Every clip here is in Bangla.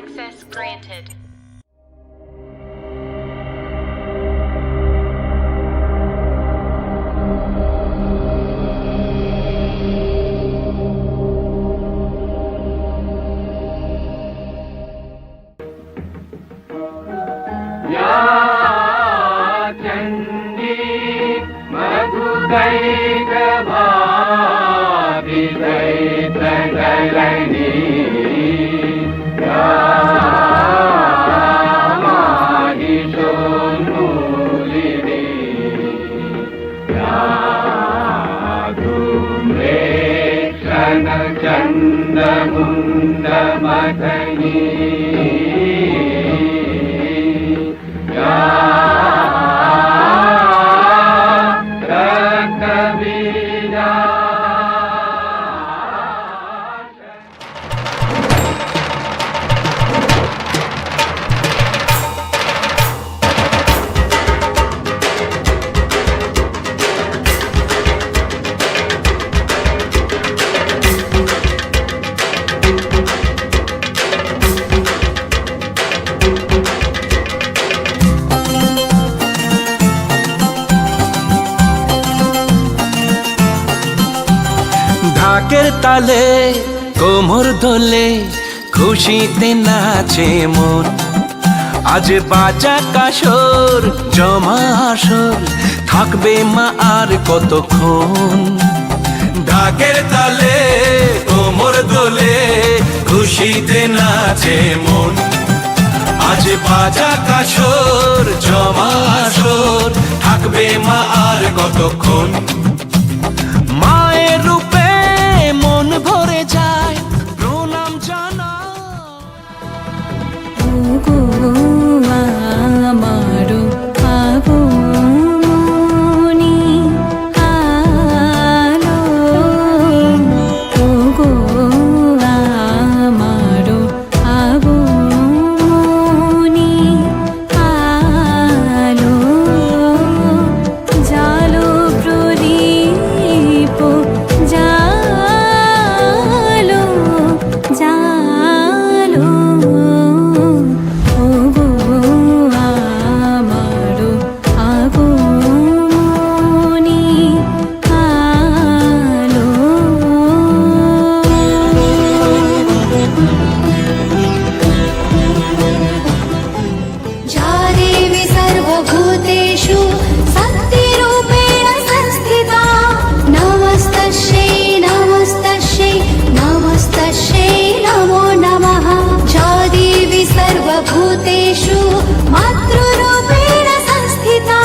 Access granted. ঢাকের তালে কোমর দোলে খুশিতে নাচে মন। আজ বাজা কাসর জমা আসর থাকবে মা আর কতক্ষণ। ঢাকের তালে কোমর দোলে খুশিতে নাচে মন। আজ বাজা কাসর জমা আসর থাকবে মা আর কতক্ষণ। মায়ের রূপে মন ভরে যায় প্রণাম জানা। ওগো আমারো আপনি আলো, ওগো আমারো আপনি আলো, জালো প্রদীপ জালো জালো, ওগো আমারো আপনি আলো। या देवी सर्वभूतेषु शक्तिरूपेण संस्थिता, नमस्तस्यै नमस्तस्यै नमस्तस्यै नमो नमः। या देवी सर्वभूतेषु मातृरूपेण संस्थिता,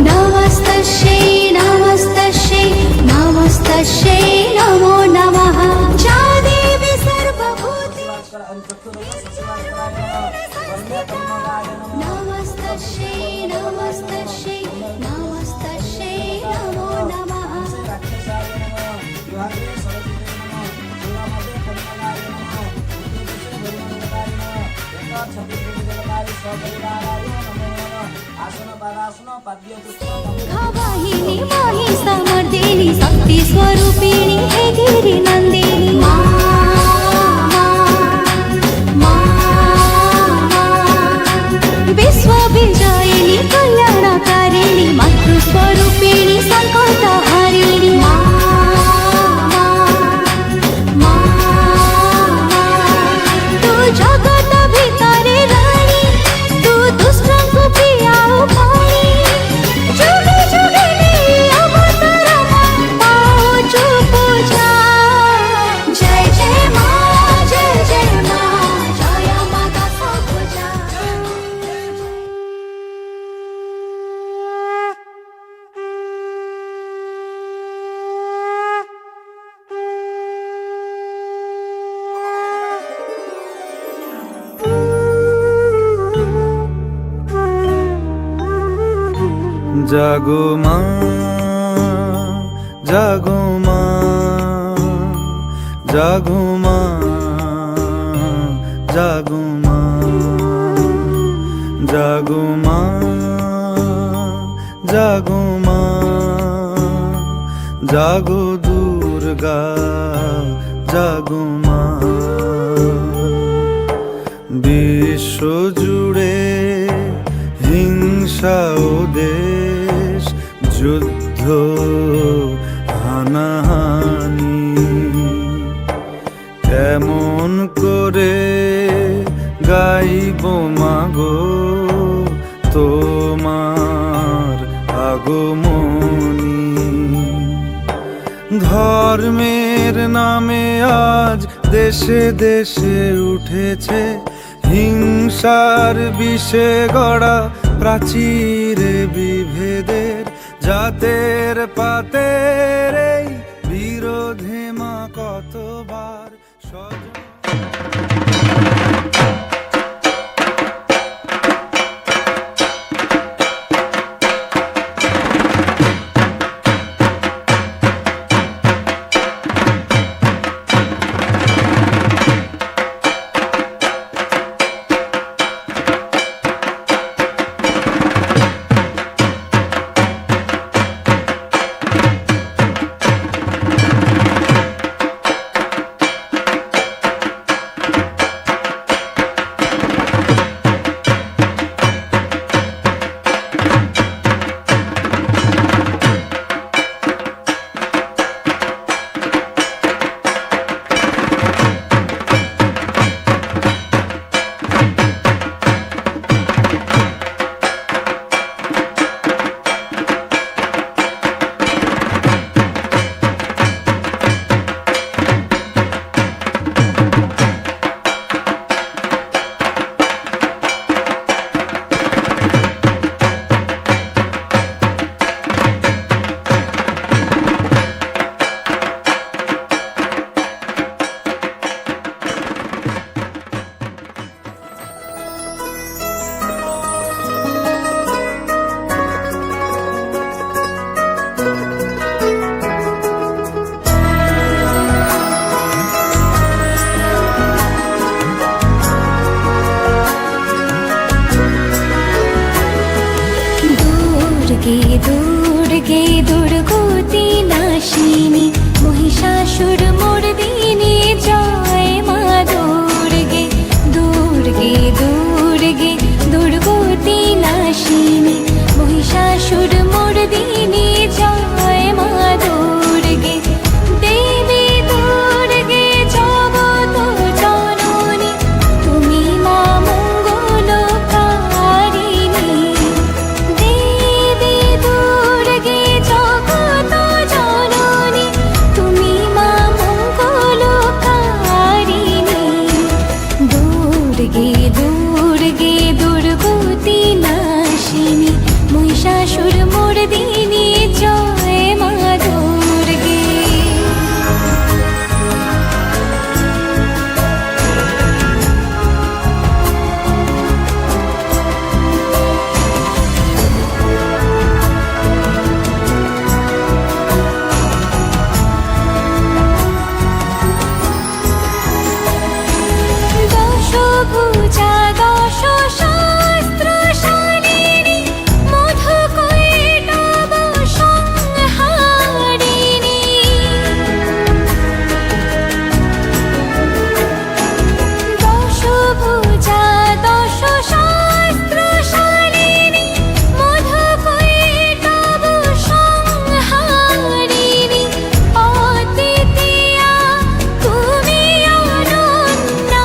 नमस्तस्यै नमस्तस्यै नमस्तस्यै नमो नमः। या देवी सर्वभूतेषु नमस्तस्यै नमस्तस्यै नमस्तस्यै नमो नमः। वाहिनी महिषमर्दिनी शक्ति स्वरूपिणी हे गिरि नन्दिनी, विश्वविजयिनी कल्याणकारिणी मातृस्वरूपिणी संकटहारिणी। तू जगत भितरे राणी, तू दुष्टंकु पियाओ पानी, जुगे जुगे नहीं अवतार पाओ जो पूजा। जय जय माँ जय जय माँ, जय माता सब पूजा। জাগো মা জাগো মা জাগো মা জাগো মা জাগো মা জাগো মা জাগো দুর্গা জাগো মা। জুড়ে হিংসা ও দেশ, যুদ্ধ হানাহানি। কেমন করে গাইব মাগো তোমার আগমনী। ধর্মের নামে আজ দেশে দেশে উঠেছে হিংসার বিষে গড়া প্রাচীরে বিভেদের, জাতের পাতের এই বিরোধে মা কতবার স্বজন। দুর্গে দুর্গতি নাশিনী মহিষাসুর মর্দিনী জয় মা দুর্গে। দুর্গে দুর্গে দুর্গতি নাশিনী মহিষাসুর মর্দিনী জয় মা দুর্গে। দেবী দুর্গে জগত জননী তুমি মা মঙ্গলকারিণী। দেবী দুর্গে জগত জননী তুমি মা মঙ্গলকারিণী। দুর্গে দুর্গে দুর্গতি নাশিনী মহিষাসুর মর্দিনী জয় মা দুর্গে। দশভুজা দশ শাস্ত্রশালিনী মধুকৈটব সংহারিণী। দশভুজা দশ শাস্ত্রশালিনী মধুকৈটব সংহারিণী। অদ্বিতীয়া তুমি অনন্যা,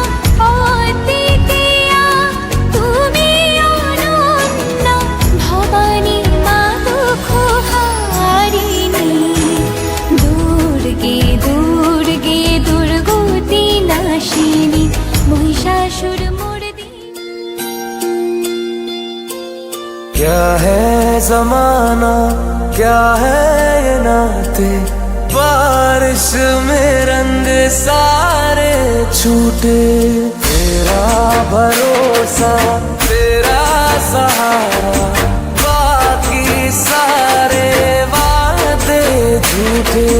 অদ্বিতীয়া তুমি অনন্যা। ভবানী মা দুঃখহারিণী। দুর্গে দুর্গে দুর্গতি নাশিনী মহিষাসুর মর্দিনী। क्या है जमाना क्या है ये नाते, बारिश में रंग सारे छूटे। तेरा भरोसा तेरा सहारा, बाकी सारे वादे झूठे।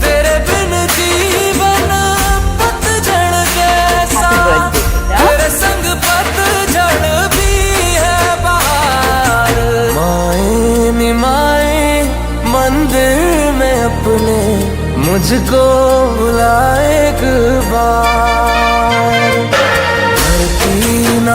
तेरे बिन जीवन पतझड़ जैसा, तेरे संग पतझड़ भी है बहार। माए निमाए मंदिर में अपने मुझको बुला एक बार। धरती न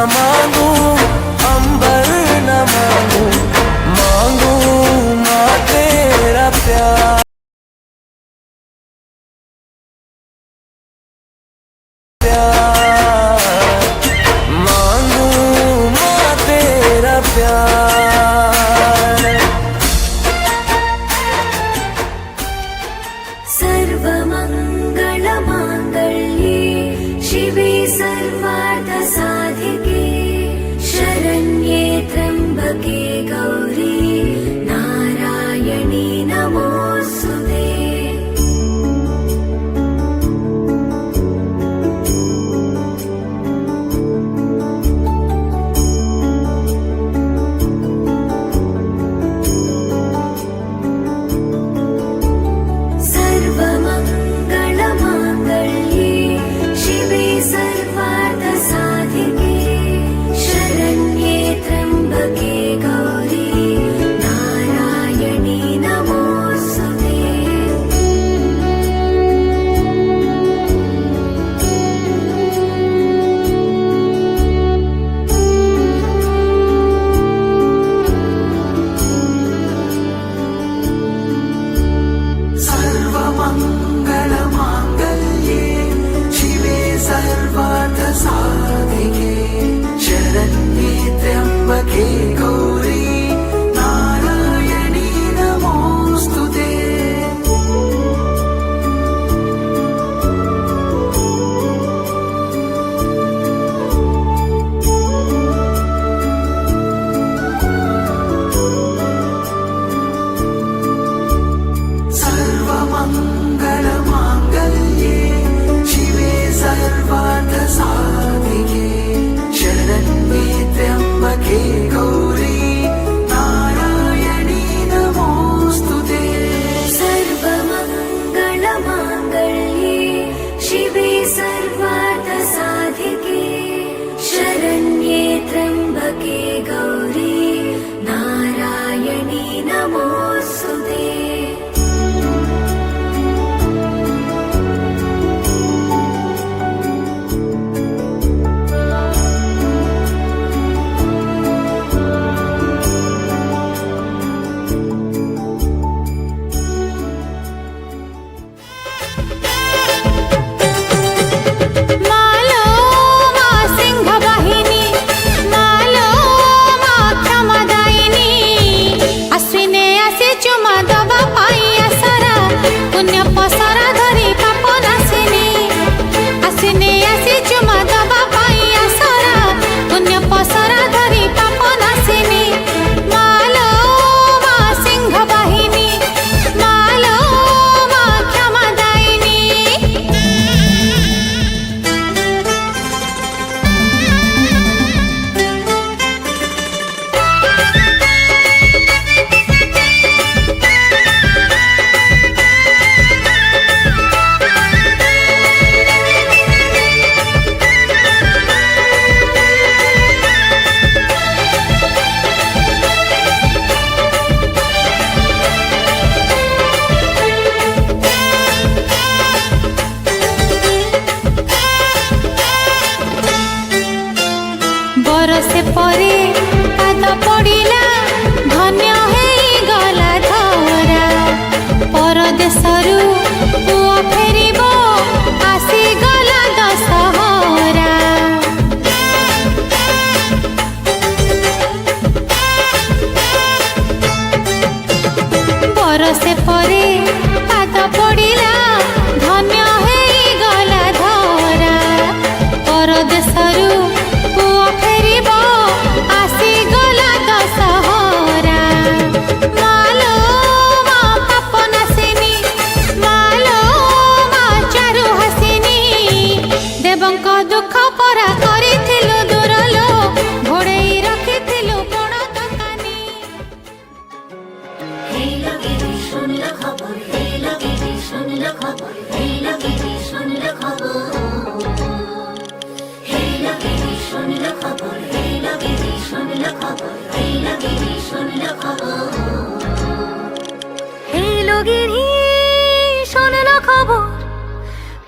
सर्वमङ्गलमाङ्गल्ये शिवे सर्वार्थसाधिके शरण्ये त्र्यम्बके गौरी नारायणी नमोऽस्तुते। सर्वमङ्गलमाङ्गल्ये शिवे सर्वार्थसाधिके शरण्ये त्र्यम्बके गौरी नारायणी नमोऽस्तुते। सर्वमङ्गलमाङ्गल्ये शिवे सर्वार्थसाधिके शरण्ये त्र्यम्बके गौरी नारायणी नमोऽस्तुते। सर्वमङ्गलमाङ्गल्ये शिवे सर्वार्थसाधिके शरण्ये त्र्यम्बके गौरी नारायणी नमोऽस्तुते। सर्वमङ्गलमाङ्गल्ये शिवे सर्वार्थसाधिके शरण्ये त्र्यम्बके गौरी नारायणी नमोऽस्तुते। मालो मा सिंहवाहिनी मालो मा क्षमादायिनी अश्विने आसे चुमा दबा पाई आसरा पुण्य पसरा धरी पाप नाशिनी अश्विने आसे चुमा दबा पाई आसरा पुण्य पसरा धरी पाप नाशिनी मालो मा सिंहवाहिनी मालो मा क्षमादायिनी। बरसे परे पाद पड़िला धन्य गला धरा परदेशरू पुआ फेरिब आसीगला दशहरा। बरसे परे पाद पड़िला धन्य गला धरा परदेशरू पुआ फेरिब आसीगला दशहरा। मालो मा पाप नाशिनी मालो मा चारु हासिनी देवଙ୍କ दुख परा କରିଥିଲୁ ଦୂର लो ଘୋଡ଼େଇ ରଖିଥିଲୁ କୋଣ ଦୋକାନୀ। हेलो गिरी শুনল খবর हेलो गिरी শুনল খবর हेलो गिरी শুনল খবর हेलो गिरी শুনল খবর हेलो गिरी শুনল খবর हेलो गिरी শুনল খবর हेलो गिरी শুনল খবর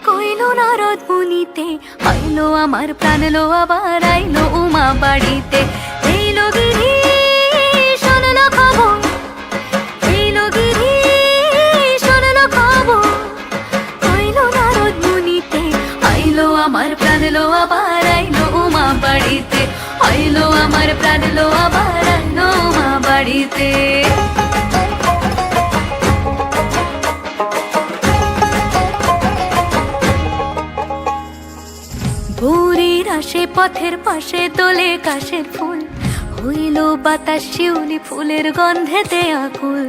কইলো নারদ মুনিতে আইলো আমার প্রাণ লো আবার আইলো উমা বাড়িতে। हेलो गिरी শুনল খবর हेलो गिरी শুনল খবর কইলো নারদ মুনিতে আইলো আমার প্রাণ লো আবার আইলো উমা বাড়িতে আইলো আমার প্রাণ লো আবার আইলো উমা বাড়িতে। আসে পথের পাশে তোলে কাশের ফুল, হইল বাতাস শিউলি ফুলের গন্ধেতে আকুল।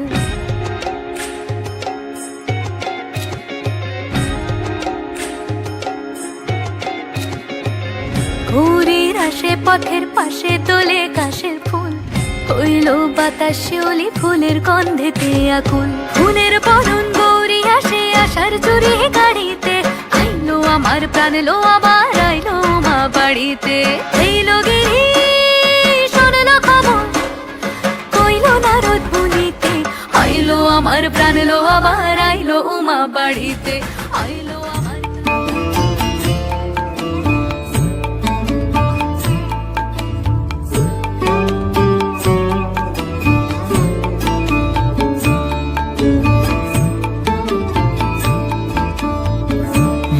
গৌরীর আসে পথের পাশে তোলে কাশের ফুল, হইল বাতাস শিউলি ফুলের গন্ধেতে আকুল। ফুলের বরণ গৌরী আসে আশার চুরি গাড়িতে, আইলো আমার প্রাণ লো আবার আইলো মা বাড়িতে। এইলো গিরি শোনলো খবর, কইলো নারদ মুনিতে, আইলো আমার প্রাণ লো আবার আইলো উমা বাড়িতে, আইলো আমার।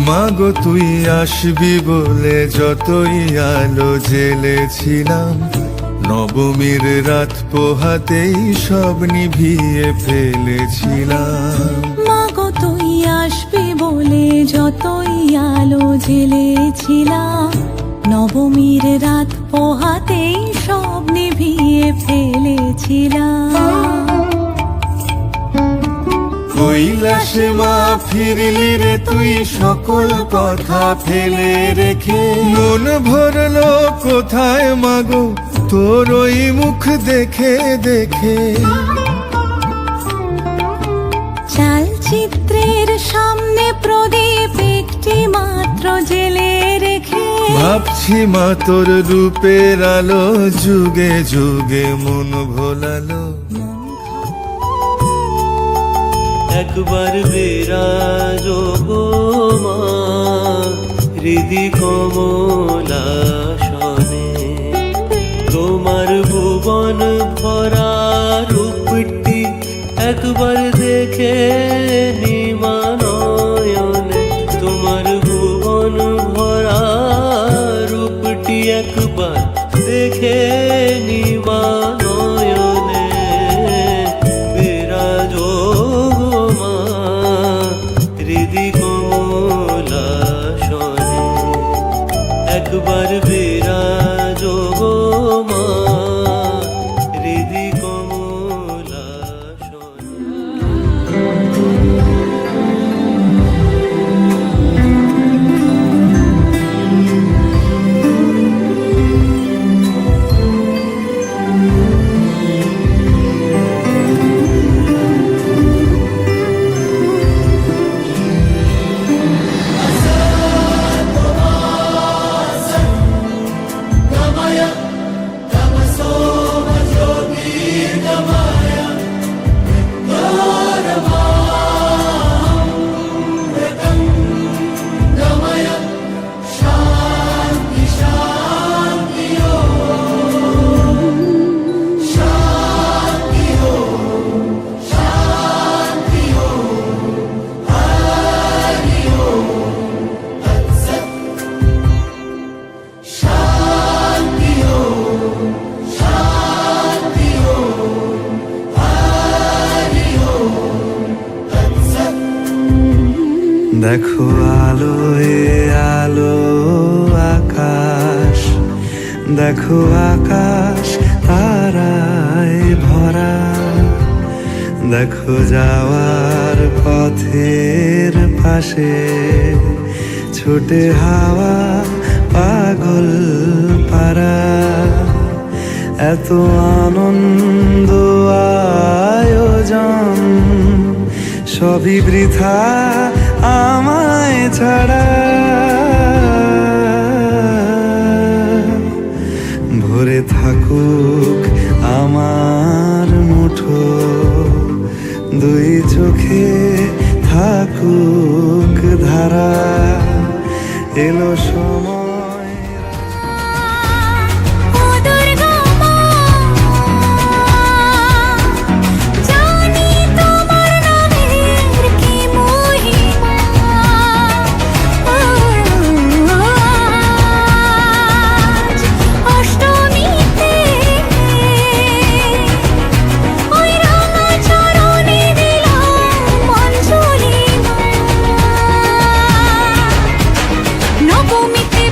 মাগো তুই আসবি বলে যতই আলো জ্বেলেছিলাম, নবমীর রাত পোহাতেই সব নিভিয়ে ফেলেছিলাম। মাগো তুই আসবি বলে যতই আলো জ্বেলেছিলাম, নবমীর রাত পোহাতেই সব নিভিয়ে ফেলেছিলাম। কৈলাসে মা ফিরলি রে তুই সকল কথা ফেলে রেখে, মন ভরলো কোথায় মাগো তোর ওই মুখ দেখে দেখে। চালচিত্রের সামনে প্রদীপ একটি মাত্র জেলে রেখে, ভাবছি মা তোর রূপের আলো যুগে যুগে মন ভোলালো। একবার বিরাজ গো মা হৃদি কমলাসনে, তোমার ভুবন ভরা রূপটি একবার দেখে নিমানয়নে। তোমার ভুবন ভরা রূপটি একবার দেখে নিমানয়নে। বিরাজ হৃদি কমলাসনে, একবার বিরাজ মা হৃদি কমলাসনে। দেখো আলোয় আলো আকাশ, দেখো আকাশ তারায় ভরা। দেখো যাওয়ার পথের পাশে ছোটে হাওয়া পাগল পারা। এত আনন্দ আয়োজন সবই বৃথা আমায় ছাড়া। ভরে থাকুক আমার মুঠো, দুই চোখে থাকুক ধারা। এলো সময় নবমীতে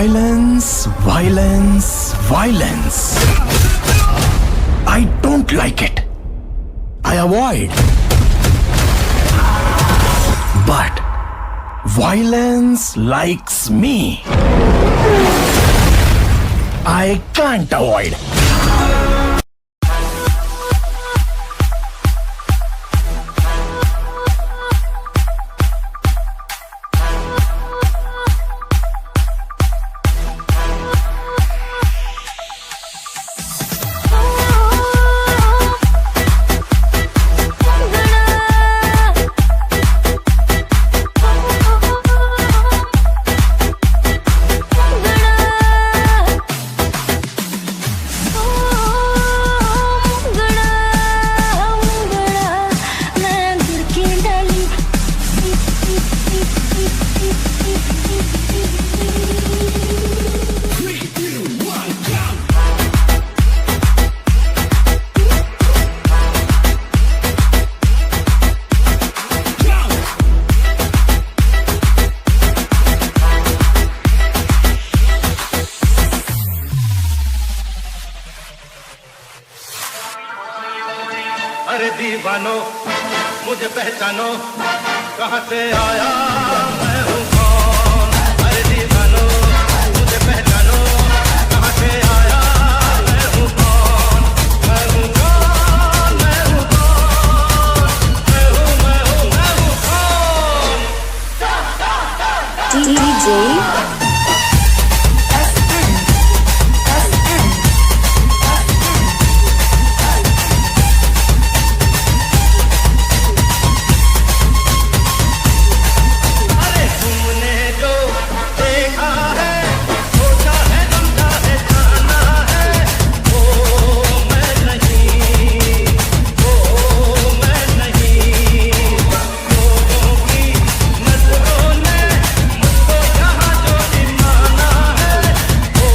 Violence, violence, violence. I don't like it. I avoid. But violence likes me. I can't avoid. अरे दीवानो मुझे पहचानो कहाँ से आया मैं हूँ कौन। अरे दीवानो मुझे पहचानो कहाँ से आया मैं हूँ कौन। मैं हूँ कौन, मैं हूँ कौन, मैं हूँ कौन। DJ अरे तुमने जो देखा है सोचा है समझा है जाना है वो मैं नहीं, वो मैं नहीं। लोगों की नजरों ने मुझको जहाँ जो भी माना है वो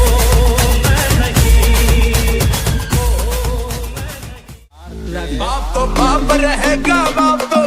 मैं नहीं, वो मैं नहीं। बाप तो बाप रहेगा, बाप तो